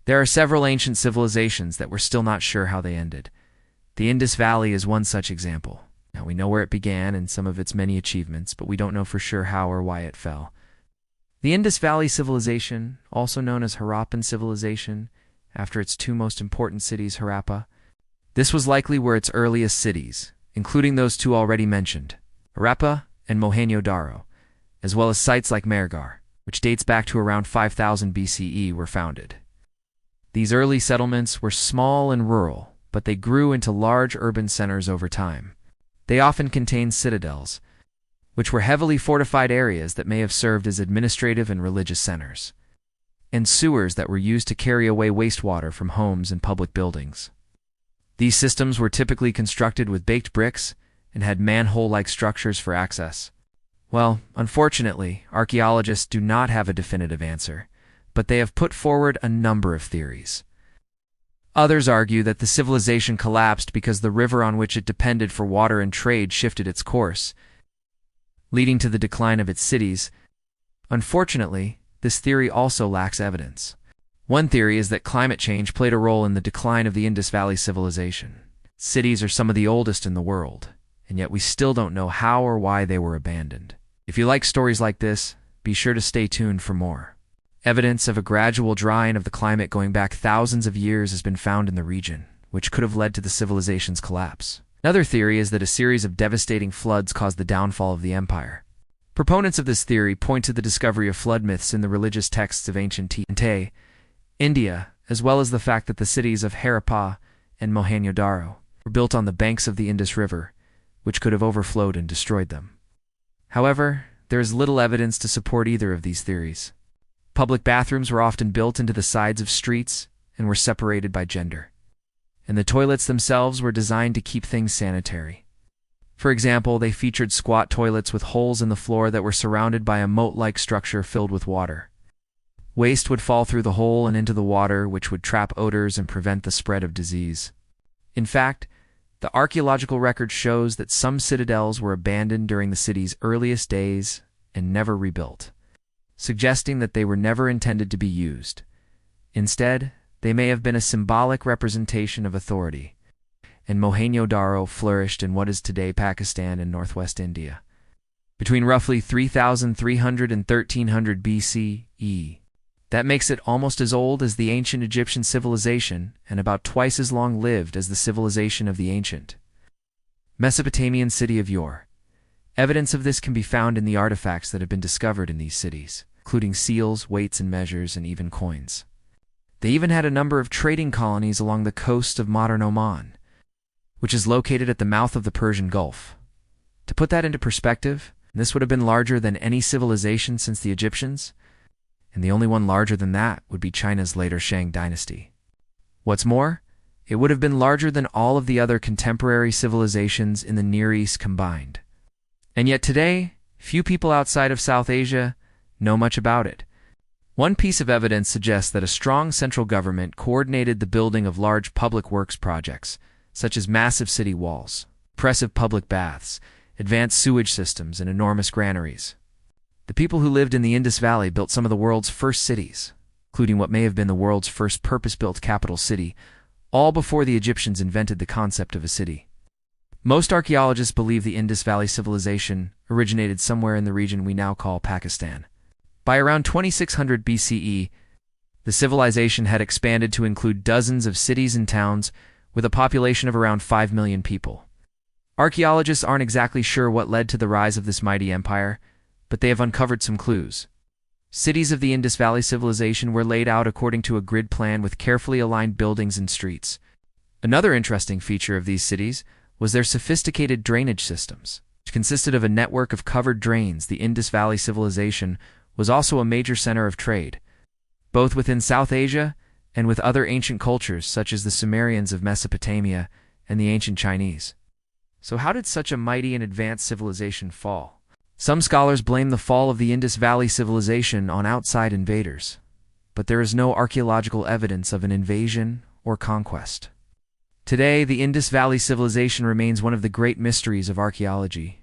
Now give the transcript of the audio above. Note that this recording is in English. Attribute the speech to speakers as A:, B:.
A: There are several ancient civilizations that we're still not sure how they ended. The Indus Valley is one such example. Now, we know where it began and some of its many achievements, but we don't know for sure how or why it fell. The Indus Valley Civilization, also known as Harappan Civilization, after its two most important cities, Harappa, this was likely where its earliest cities, including those two already mentioned, Harappa and Mohenjo-Daro, as well as sites like Mehrgarh, which dates back to around 5000 BCE, were founded. These early settlements were small and rural, but they grew into large urban centers over time. They often contained citadels, which were heavily fortified areas that may have served as administrative and religious centers, and sewers that were used to carry away wastewater from homes and public buildings. These systems were typically constructed with baked bricks and had manhole-like structures for access. Well, unfortunately, archaeologists do not have a definitive answer, but they have put forward a number of theories. Others argue that the civilization collapsed because the river on which it depended for water and trade shifted its course, leading to the decline of its cities. Unfortunately, this theory also lacks evidence. One theory is that climate change played a role in the decline of the Indus Valley Civilization. Cities are some of the oldest in the world, and yet we still don't know how or why they were abandoned. If you like stories like this, be sure to stay tuned for more. Evidence of a gradual drying of the climate going back thousands of years has been found in the region, which could have led to the civilization's collapse. Another theory is that a series of devastating floods caused the downfall of the empire. Proponents of this theory point to the discovery of flood myths in the religious texts of ancient India, as well as the fact that the cities of Harappa and Mohenjo-Daro were built on the banks of the Indus River, which could have overflowed and destroyed them. However, there is little evidence to support either of these theories. Public bathrooms were often built into the sides of streets and were separated by gender, and the toilets themselves were designed to keep things sanitary. For example, they featured squat toilets with holes in the floor that were surrounded by a moat-like structure filled with water. Waste would fall through the hole and into the water, which would trap odors and prevent the spread of disease. In fact, the archaeological record shows that some citadels were abandoned during the city's earliest days and never rebuilt, suggesting that they were never intended to be used. Instead, they may have been a symbolic representation of authority, and Mohenjo-Daro flourished in what is today Pakistan and northwest India. Between roughly 3,300 and 1300 BCE, that makes it almost as old as the ancient Egyptian civilization and about twice as long-lived as the civilization of the ancient Mesopotamian city of yore. Evidence of this can be found in the artifacts that have been discovered in these cities, including seals, weights and measures, and even coins. They even had a number of trading colonies along the coast of modern Oman, which is located at the mouth of the Persian Gulf. To put that into perspective, this would have been larger than any civilization since the Egyptians, and the only one larger than that would be China's later Shang dynasty. What's more, it would have been larger than all of the other contemporary civilizations in the Near East combined. And yet today, few people outside of South Asia know much about it. One piece of evidence suggests that a strong central government coordinated the building of large public works projects, such as massive city walls, impressive public baths, advanced sewage systems, and enormous granaries. The people who lived in the Indus Valley built some of the world's first cities, including what may have been the world's first purpose-built capital city, all before the Egyptians invented the concept of a city. Most archaeologists believe the Indus Valley Civilization originated somewhere in the region we now call Pakistan. By around 2600 BCE, the civilization had expanded to include dozens of cities and towns with a population of around 5 million people. Archaeologists aren't exactly sure what led to the rise of this mighty empire, but they have uncovered some clues. Cities of the Indus Valley Civilization were laid out according to a grid plan with carefully aligned buildings and streets. Another interesting feature of these cities was their sophisticated drainage systems, which consisted of a network of covered drains. The Indus Valley Civilization was also a major center of trade, both within South Asia and with other ancient cultures such as the Sumerians of Mesopotamia and the ancient Chinese. So how did such a mighty and advanced civilization fall? Some scholars blame the fall of the Indus Valley Civilization on outside invaders, but there is no archaeological evidence of an invasion or conquest. Today, the Indus Valley Civilization remains one of the great mysteries of archaeology,